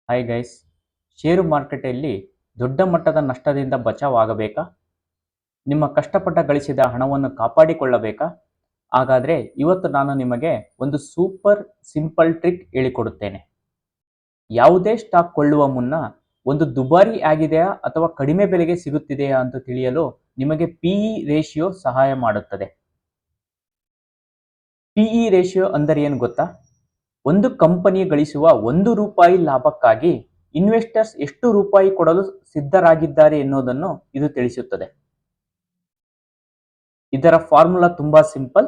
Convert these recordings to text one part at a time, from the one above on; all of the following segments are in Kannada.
ಹಾಯ್ ಗೈಸ್, ಷೇರು ಮಾರುಕಟ್ಟೆಯಲ್ಲಿ ದೊಡ್ಡ ಮಟ್ಟದ ನಷ್ಟದಿಂದ ಬಚಾವಾಗಬೇಕಾ? ನಿಮ್ಮ ಕಷ್ಟಪಟ್ಟ ಗಳಿಸಿದ ಹಣವನ್ನು ಕಾಪಾಡಿಕೊಳ್ಳಬೇಕಾ? ಹಾಗಾದರೆ ಇವತ್ತು ನಾನು ನಿಮಗೆ ಒಂದು ಸೂಪರ್ ಸಿಂಪಲ್ ಟ್ರಿಕ್ ಹೇಳಿಕೊಡುತ್ತೇನೆ. ಯಾವುದೇ ಸ್ಟಾಕ್ ಕೊಳ್ಳುವ ಮುನ್ನ ಒಂದು ದುಬಾರಿ ಆಗಿದೆಯಾ ಅಥವಾ ಕಡಿಮೆ ಬೆಲೆಗೆ ಸಿಗುತ್ತಿದೆಯಾ ಅಂತ ತಿಳಿಯಲು ನಿಮಗೆ PE ರೇಷಿಯೋ ಸಹಾಯ ಮಾಡುತ್ತದೆ. PE ರೇಷಿಯೋ ಅಂದರೆ ಏನು ಗೊತ್ತಾ? ಒಂದು ಕಂಪನಿ ಗಳಿಸುವ ₹1 ಲಾಭಕ್ಕಾಗಿ ಇನ್ವೆಸ್ಟರ್ಸ್ ಎಷ್ಟು ರೂಪಾಯಿ ಕೊಡಲು ಸಿದ್ಧರಾಗಿದ್ದಾರೆ ಎನ್ನುವುದನ್ನು ಇದು ತಿಳಿಸುತ್ತದೆ. ಇದರ ಫಾರ್ಮುಲಾ ತುಂಬಾ simple.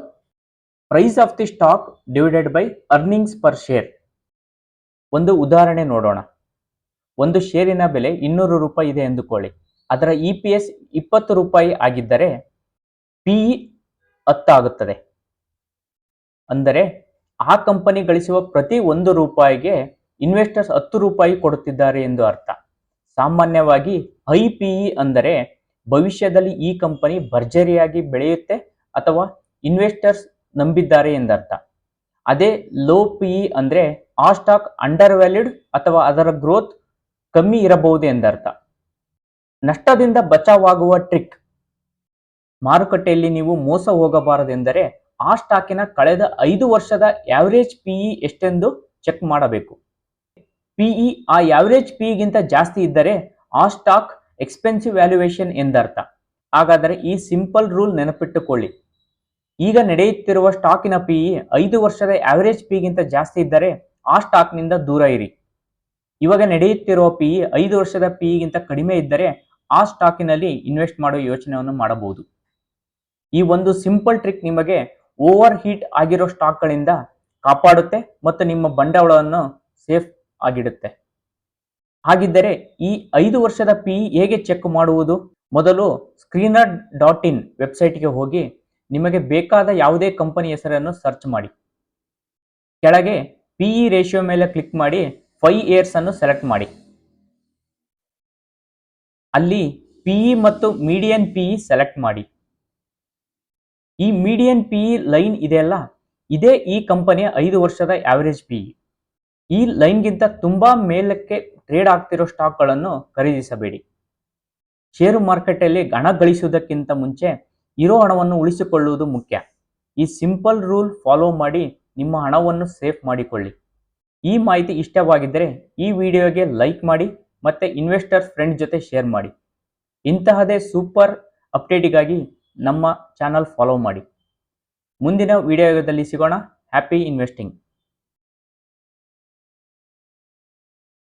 Price of the stock divided by earnings per share. ಒಂದು ಉದಾಹರಣೆ ನೋಡೋಣ. ಒಂದು ಶೇರಿನ ಬೆಲೆ ₹200 ಇದೆ ಎಂದುಕೊಳ್ಳಿ. ಅದರ EPS ₹20 ಆಗಿದ್ದರೆ PE 10 ಆಗುತ್ತದೆ. ಅಂದರೆ ಆ ಕಂಪನಿ ಗಳಿಸುವ ಪ್ರತಿ ₹1ಗೆ ಇನ್ವೆಸ್ಟರ್ಸ್ ₹10 ಕೊಡುತ್ತಿದ್ದಾರೆ ಎಂದು ಅರ್ಥ. ಸಾಮಾನ್ಯವಾಗಿ ಹೈ PE ಅಂದರೆ ಭವಿಷ್ಯದಲ್ಲಿ ಈ ಕಂಪನಿ ಭರ್ಜರಿಯಾಗಿ ಬೆಳೆಯುತ್ತೆ ಅಥವಾ ಇನ್ವೆಸ್ಟರ್ಸ್ ನಂಬಿದ್ದಾರೆ ಎಂದರ್ಥ. ಅದೇ ಲೋ PE ಅಂದರೆ ಆ ಸ್ಟಾಕ್ ಅಂಡರ್ ವ್ಯಾಲ್ಯೂಡ್ ಅಥವಾ ಅದರ ಗ್ರೋತ್ ಕಮ್ಮಿ ಇರಬಹುದು ಎಂದರ್ಥ. ನಷ್ಟದಿಂದ ಬಚಾವಾಗುವ ಟ್ರಿಕ್. ಮಾರುಕಟ್ಟೆಯಲ್ಲಿ ನೀವು ಮೋಸ ಹೋಗಬಾರದೆಂದರೆ ಆ ಸ್ಟಾಕಿನ ಕಳೆದ 5 ವರ್ಷದ ಆವರೇಜ್ PE ಎಷ್ಟೆಂದು ಚೆಕ್ ಮಾಡಬೇಕು. PE ಆ ಆವರೇಜ್ PE ಗಿಂತ ಜಾಸ್ತಿ ಇದ್ದರೆ ಆ ಸ್ಟಾಕ್ ಎಕ್ಸ್ಪೆನ್ಸಿವ್ ವ್ಯಾಲ್ಯೂಯೇಷನ್ ಎಂದರ್ಥ. ಹಾಗಾದರೆ ಈ ಸಿಂಪಲ್ ರೂಲ್ ನೆನಪಿಟ್ಟುಕೊಳ್ಳಿ. ಈಗ ನಡೆಯುತ್ತಿರುವ ಸ್ಟಾಕಿನ PE 5 ವರ್ಷದ ಆವರೇಜ್ PE ಗಿಂತ ಜಾಸ್ತಿ ಇದ್ದರೆ ಆ ಸ್ಟಾಕ್ನಿಂದ ದೂರ ಇರಿ. ಇವಾಗ ನಡೆಯುತ್ತಿರುವ PE 5 ವರ್ಷದ PE ಗಿಂತ ಕಡಿಮೆ ಇದ್ದರೆ ಆ ಸ್ಟಾಕಿನಲ್ಲಿ ಇನ್ವೆಸ್ಟ್ ಮಾಡುವ ಯೋಚನೆಯನ್ನು ಮಾಡಬಹುದು. ಈ ಒಂದು ಸಿಂಪಲ್ ಟ್ರಿಕ್ ನಿಮಗೆ ಓವರ್ ಹೀಟ್ ಆಗಿರೋ ಸ್ಟಾಕ್ಗಳಿಂದ ಕಾಪಾಡುತ್ತೆ ಮತ್ತು ನಿಮ್ಮ ಬಂಡವಾಳವನ್ನು ಸೇಫ್ ಆಗಿಡುತ್ತೆ. ಹಾಗಿದ್ದರೆ ಈ 5 ವರ್ಷದ PE ಹೇಗೆ ಚೆಕ್ ಮಾಡುವುದು? ಮೊದಲು screener.in ವೆಬ್ಸೈಟ್ಗೆ ಹೋಗಿ ನಿಮಗೆ ಬೇಕಾದ ಯಾವುದೇ ಕಂಪನಿ ಹೆಸರನ್ನು ಸರ್ಚ್ ಮಾಡಿ. ಕೆಳಗೆ PE ರೇಷಿಯೋ ಮೇಲೆ ಕ್ಲಿಕ್ ಮಾಡಿ 5 ಇಯರ್ಸ್ ಅನ್ನು ಸೆಲೆಕ್ಟ್ ಮಾಡಿ. ಅಲ್ಲಿ PE ಮತ್ತು ಮೀಡಿಯನ್ PE ಸೆಲೆಕ್ಟ್ ಮಾಡಿ. ಈ ಮೀಡಿಯನ್ PE ಲೈನ್ ಇದೆಯಲ್ಲ, ಇದೇ ಈ ಕಂಪನಿಯ 5 ವರ್ಷದ ಆವರೇಜ್ PE. ಈ ಲೈನ್ಗಿಂತ ತುಂಬಾ ಮೇಲಕ್ಕೆ ಟ್ರೇಡ್ ಆಗ್ತಿರೋ ಸ್ಟಾಕ್ಗಳನ್ನು ಖರೀದಿಸಬೇಡಿ. ಷೇರು ಮಾರುಕಟ್ಟೆಯಲ್ಲಿ ಹಣ ಗಳಿಸುವುದಕ್ಕಿಂತ ಮುಂಚೆ ಇರೋ ಹಣವನ್ನು ಉಳಿಸಿಕೊಳ್ಳುವುದು ಮುಖ್ಯ. ಈ ಸಿಂಪಲ್ ರೂಲ್ ಫಾಲೋ ಮಾಡಿ ನಿಮ್ಮ ಹಣವನ್ನು ಸೇಫ್ ಮಾಡಿಕೊಳ್ಳಿ. ಈ ಮಾಹಿತಿ ಇಷ್ಟವಾಗಿದ್ದರೆ ಈ ವಿಡಿಯೋಗೆ ಲೈಕ್ ಮಾಡಿ ಮತ್ತು ಇನ್ವೆಸ್ಟರ್ ಫ್ರೆಂಡ್ ಜೊತೆ ಶೇರ್ ಮಾಡಿ. ಇಂತಹದೇ ಸೂಪರ್ ಅಪ್ಡೇಟಿಗಾಗಿ ನಮ್ಮ ಚಾನಲ್ ಫಾಲೋ ಮಾಡಿ. ಮುಂದಿನ ವಿಡಿಯೋದಲ್ಲಿ ಸಿಗೋಣ. Happy investing.